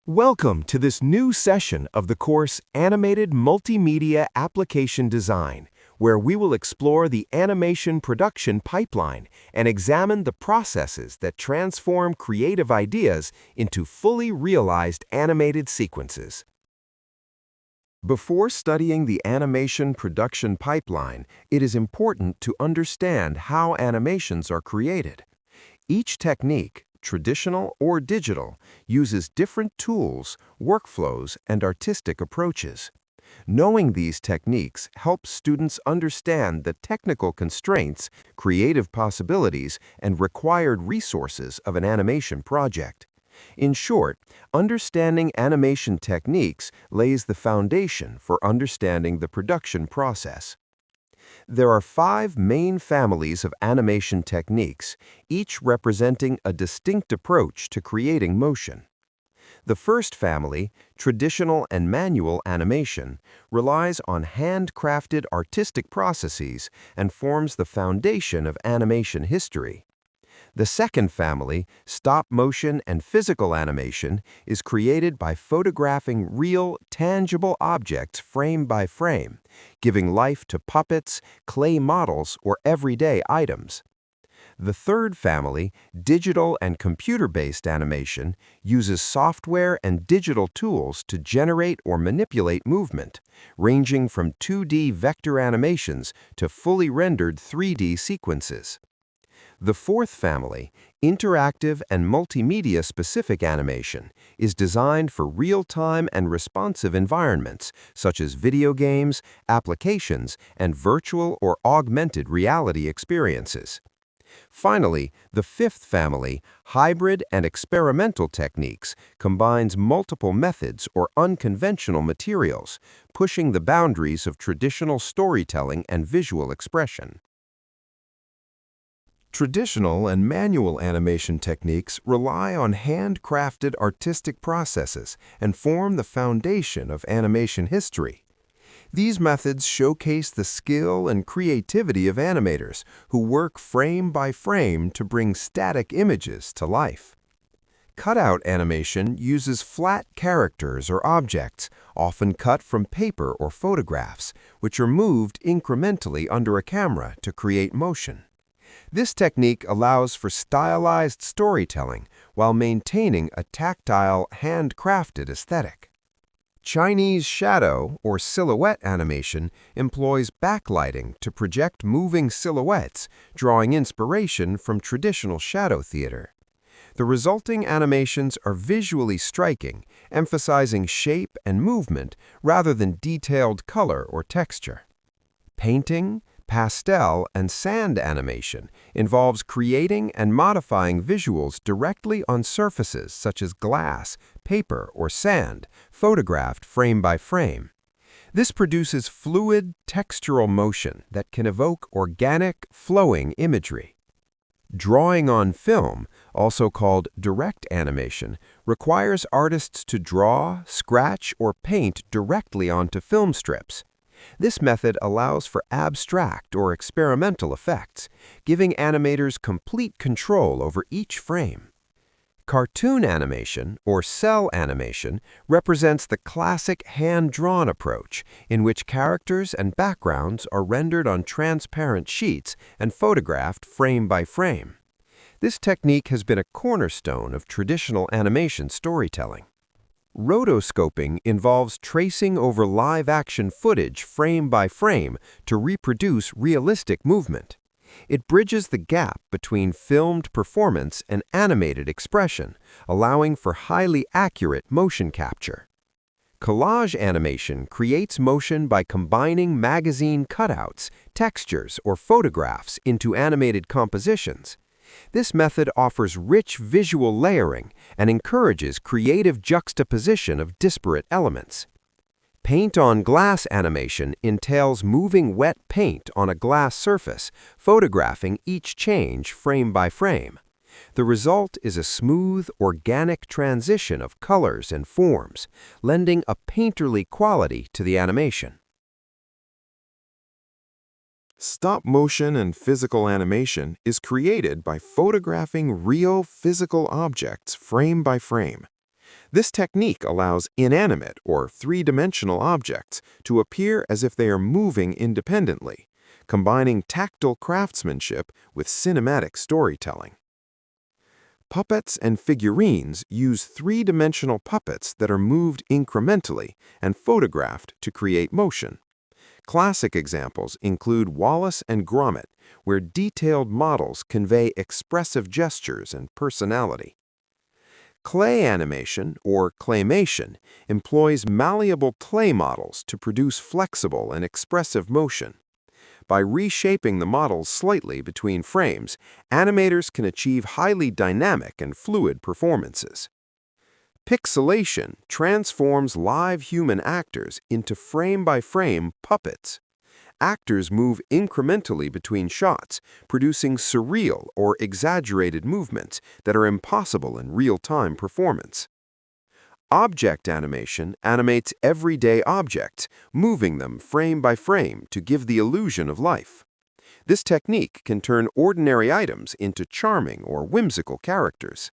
Welcome to this new session of the course Animated Multimedia Application Design, where we will explore the animation production pipeline and examine the processes that transform creative ideas into fully realized animated sequences. Before studying the animation production pipeline, it is important to understand how animations are created. Each technique, traditional or digital, uses different tools, workflows, and artistic approaches. Knowing these techniques helps students understand the technical constraints, creative possibilities, and required resources of an animation project. In short, understanding animation techniques lays the foundation for understanding the production process. There are 5 main families of animation techniques, each representing a distinct approach to creating motion. The first family, traditional and manual animation, relies on handcrafted artistic processes and forms the foundation of animation history. The second family, stop-motion and physical animation, is created by photographing real, tangible objects frame by frame, giving life to puppets, clay models, or everyday items. The third family, digital and computer-based animation, uses software and digital tools to generate or manipulate movement, ranging from 2D vector animations to fully rendered 3D sequences. The fourth family, interactive and multimedia-specific animation, is designed for real-time and responsive environments, such as video games, applications, and virtual or augmented reality experiences. Finally, the fifth family, hybrid and experimental techniques, combines multiple methods or unconventional materials, pushing the boundaries of traditional storytelling and visual expression. Traditional and manual animation techniques rely on handcrafted artistic processes and form the foundation of animation history. These methods showcase the skill and creativity of animators who work frame by frame to bring static images to life. Cutout animation uses flat characters or objects, often cut from paper or photographs, which are moved incrementally under a camera to create motion. This technique allows for stylized storytelling while maintaining a tactile, handcrafted aesthetic. Chinese shadow or silhouette animation employs backlighting to project moving silhouettes, drawing inspiration from traditional shadow theater. The resulting animations are visually striking, emphasizing shape and movement rather than detailed color or texture. Painting, pastel, and sand animation involves creating and modifying visuals directly on surfaces such as glass, paper, or sand, photographed frame by frame. This produces fluid, textural motion that can evoke organic, flowing imagery. Drawing on film, also called direct animation, requires artists to draw, scratch, or paint directly onto film strips. This method allows for abstract or experimental effects, giving animators complete control over each frame. Cartoon animation, or cell animation, represents the classic hand-drawn approach, in which characters and backgrounds are rendered on transparent sheets and photographed frame by frame. This technique has been a cornerstone of traditional animation storytelling. Rotoscoping involves tracing over live-action footage frame by frame to reproduce realistic movement. It bridges the gap between filmed performance and animated expression, allowing for highly accurate motion capture. Collage animation creates motion by combining magazine cutouts, textures, or photographs into animated compositions. This method offers rich visual layering and encourages creative juxtaposition of disparate elements. Paint-on-glass animation entails moving wet paint on a glass surface, photographing each change frame by frame. The result is a smooth, organic transition of colors and forms, lending a painterly quality to the animation. Stop-motion and physical animation is created by photographing real physical objects frame by frame. This technique allows inanimate or three-dimensional objects to appear as if they are moving independently, combining tactile craftsmanship with cinematic storytelling. Puppets and figurines use three-dimensional puppets that are moved incrementally and photographed to create motion. Classic examples include Wallace and Gromit, where detailed models convey expressive gestures and personality. Clay animation, or claymation, employs malleable clay models to produce flexible and expressive motion. By reshaping the models slightly between frames, animators can achieve highly dynamic and fluid performances. Pixelation transforms live human actors into frame-by-frame puppets. Actors move incrementally between shots, producing surreal or exaggerated movements that are impossible in real-time performance. Object animation animates everyday objects, moving them frame by frame to give the illusion of life. This technique can turn ordinary items into charming or whimsical characters.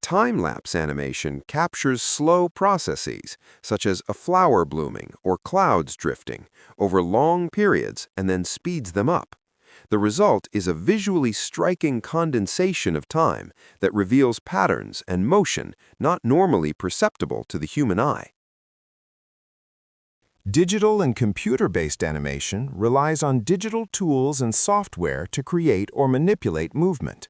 Time-lapse animation captures slow processes, such as a flower blooming or clouds drifting, over long periods and then speeds them up. The result is a visually striking condensation of time that reveals patterns and motion not normally perceptible to the human eye. Digital and computer-based animation relies on digital tools and software to create or manipulate movement.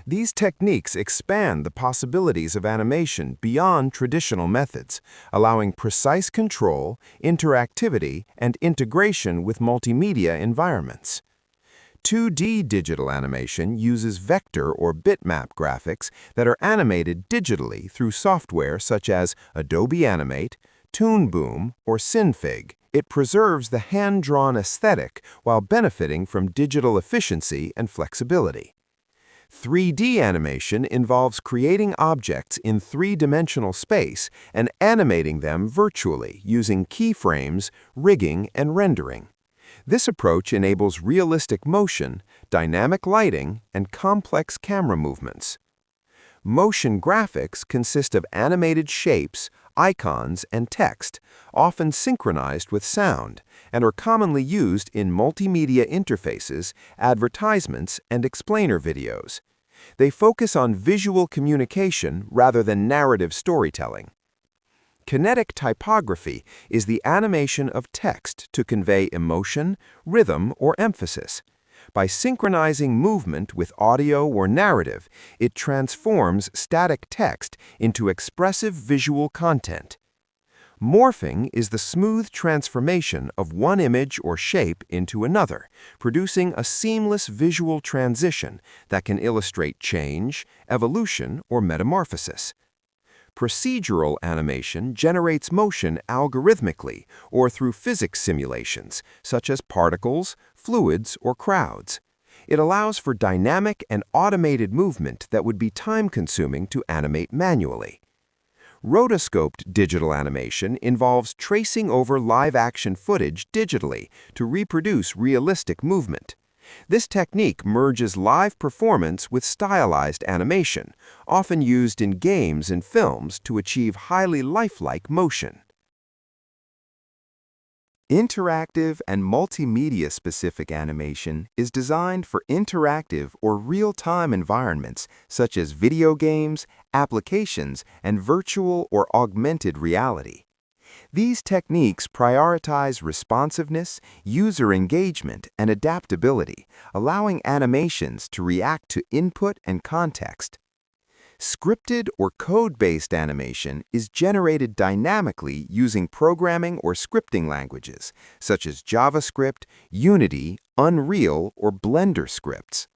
These techniques expand the possibilities of animation beyond traditional methods, allowing precise control, interactivity, and integration with multimedia environments. 2D digital animation uses vector or bitmap graphics that are animated digitally through software such as Adobe Animate, Toon Boom, or Synfig. It preserves the hand-drawn aesthetic while benefiting from digital efficiency and flexibility. 3D animation involves creating objects in three-dimensional space and animating them virtually using keyframes, rigging, and rendering. This approach enables realistic motion, dynamic lighting, and complex camera movements. Motion graphics consist of animated shapes, icons, and text, often synchronized with sound, and are commonly used in multimedia interfaces, advertisements, and explainer videos. They focus on visual communication rather than narrative storytelling. Kinetic typography is the animation of text to convey emotion, rhythm, or emphasis. By synchronizing movement with audio or narrative, it transforms static text into expressive visual content. Morphing is the smooth transformation of one image or shape into another, producing a seamless visual transition that can illustrate change, evolution, or metamorphosis. Procedural animation generates motion algorithmically or through physics simulations, such as particles, fluids, or crowds. It allows for dynamic and automated movement that would be time-consuming to animate manually. Rotoscoped digital animation involves tracing over live-action footage digitally to reproduce realistic movement. This technique merges live performance with stylized animation, often used in games and films to achieve highly lifelike motion. Interactive and multimedia-specific animation is designed for interactive or real-time environments such as video games, applications, and virtual or augmented reality. These techniques prioritize responsiveness, user engagement, and adaptability, allowing animations to react to input and context. Scripted or code-based animation is generated dynamically using programming or scripting languages, such as JavaScript, Unity, Unreal, or Blender scripts.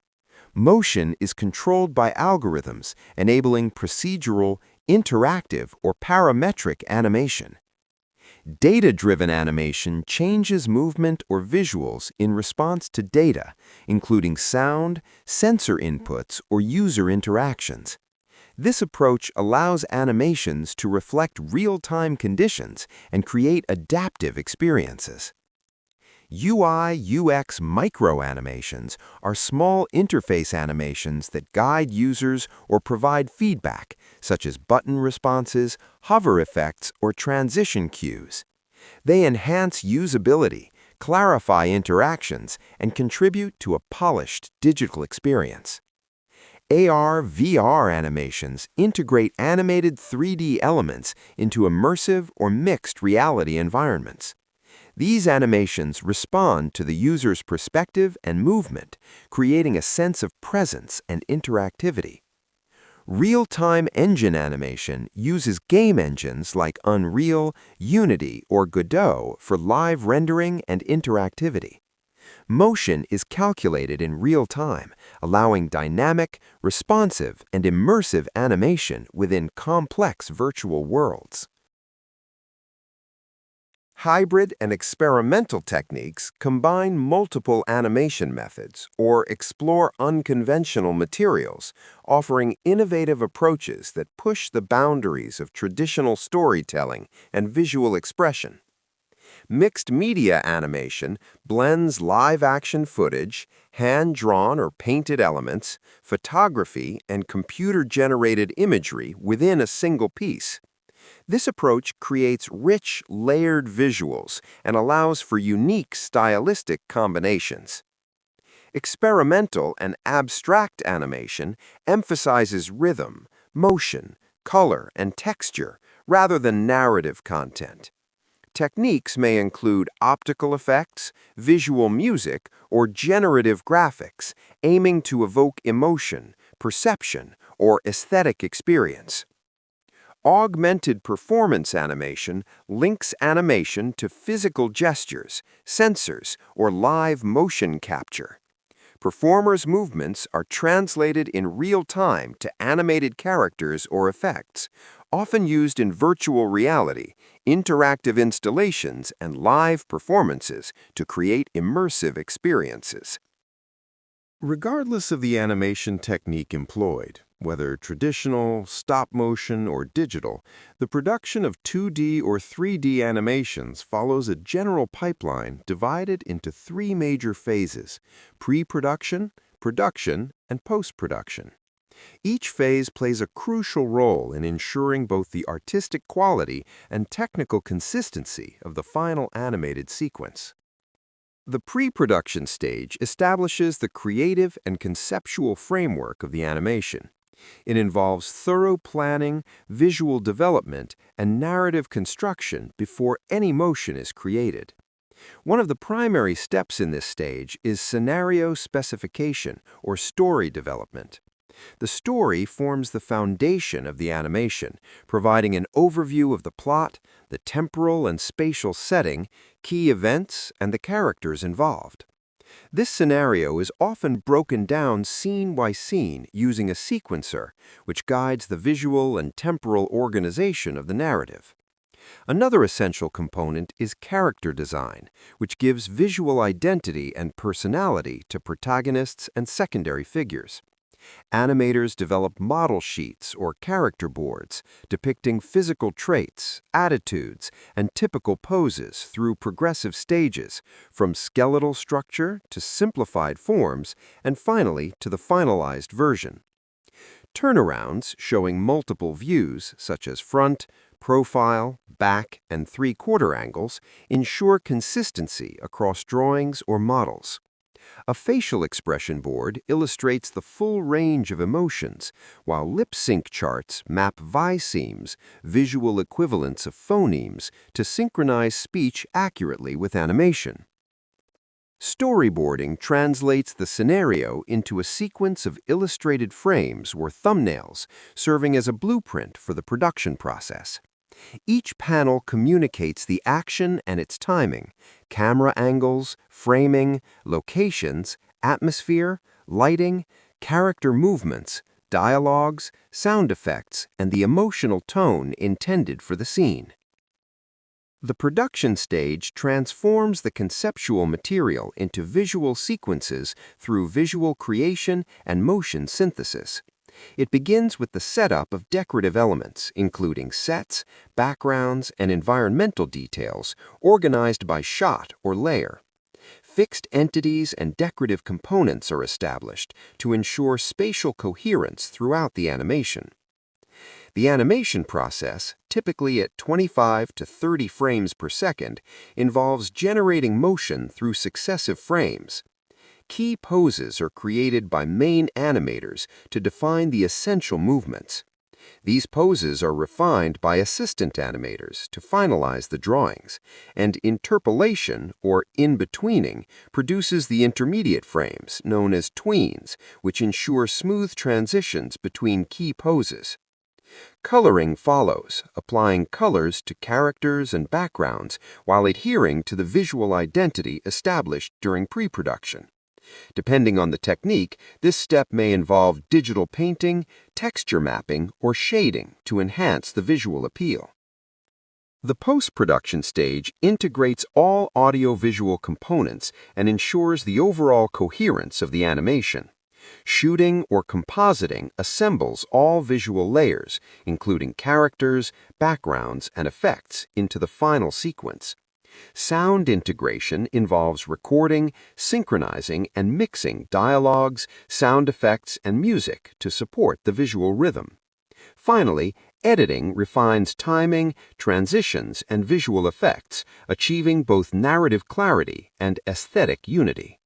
Motion is controlled by algorithms, enabling procedural, interactive, or parametric animation. Data-driven animation changes movement or visuals in response to data, including sound, sensor inputs, or user interactions. This approach allows animations to reflect real-time conditions and create adaptive experiences. UI/UX micro-animations are small interface animations that guide users or provide feedback, such as button responses, hover effects, or transition cues. They enhance usability, clarify interactions, and contribute to a polished digital experience. AR/VR animations integrate animated 3D elements into immersive or mixed reality environments. These animations respond to the user's perspective and movement, creating a sense of presence and interactivity. Real-time engine animation uses game engines like Unreal, Unity, or Godot for live rendering and interactivity. Motion is calculated in real time, allowing dynamic, responsive, and immersive animation within complex virtual worlds. Hybrid and experimental techniques combine multiple animation methods or explore unconventional materials, offering innovative approaches that push the boundaries of traditional storytelling and visual expression. Mixed media animation blends live-action footage, hand-drawn or painted elements, photography, and computer-generated imagery within a single piece. This approach creates rich, layered visuals and allows for unique stylistic combinations. Experimental and abstract animation emphasizes rhythm, motion, color, and texture rather than narrative content. Techniques may include optical effects, visual music, or generative graphics, aiming to evoke emotion, perception, or aesthetic experience. Augmented performance animation links animation to physical gestures, sensors, or live motion capture. Performers' movements are translated in real time to animated characters or effects, often used in virtual reality, interactive installations, and live performances to create immersive experiences. Regardless of the animation technique employed, whether traditional, stop-motion, or digital, the production of 2D or 3D animations follows a general pipeline divided into three major phases: pre-production, production, and post-production. Each phase plays a crucial role in ensuring both the artistic quality and technical consistency of the final animated sequence. The pre-production stage establishes the creative and conceptual framework of the animation. It involves thorough planning, visual development, and narrative construction before any motion is created. One of the primary steps in this stage is scenario specification or story development. The story forms the foundation of the animation, providing an overview of the plot, the temporal and spatial setting, key events, and the characters involved. This scenario is often broken down scene by scene using a sequencer, which guides the visual and temporal organization of the narrative. Another essential component is character design, which gives visual identity and personality to protagonists and secondary figures. Animators develop model sheets or character boards depicting physical traits, attitudes, and typical poses through progressive stages, from skeletal structure to simplified forms, and finally to the finalized version. Turnarounds showing multiple views, such as front, profile, back, and three-quarter angles, ensure consistency across drawings or models. A facial expression board illustrates the full range of emotions, while lip sync charts map visemes, visual equivalents of phonemes, to synchronize speech accurately with animation. Storyboarding translates the scenario into a sequence of illustrated frames or thumbnails, serving as a blueprint for the production process. Each panel communicates the action and its timing, camera angles, framing, locations, atmosphere, lighting, character movements, dialogues, sound effects, and the emotional tone intended for the scene. The production stage transforms the conceptual material into visual sequences through visual creation and motion synthesis. It begins with the setup of decorative elements, including sets, backgrounds, and environmental details, organized by shot or layer. fixed entities and decorative components are established to ensure spatial coherence throughout the animation. The animation process, typically at 25 to 30 frames per second, involves generating motion through successive frames. Key poses are created by main animators to define the essential movements. These poses are refined by assistant animators to finalize the drawings, and interpolation, or in-betweening, produces the intermediate frames, known as tweens, which ensure smooth transitions between key poses. Coloring follows, applying colors to characters and backgrounds while adhering to the visual identity established during pre-production. Depending on the technique, this step may involve digital painting, texture mapping, or shading to enhance the visual appeal. The post-production stage integrates all audio-visual components and ensures the overall coherence of the animation. Shooting or compositing assembles all visual layers, including characters, backgrounds, and effects, into the final sequence. Sound integration involves recording, synchronizing, and mixing dialogues, sound effects, and music to support the visual rhythm. Finally, editing refines timing, transitions, and visual effects, achieving both narrative clarity and aesthetic unity.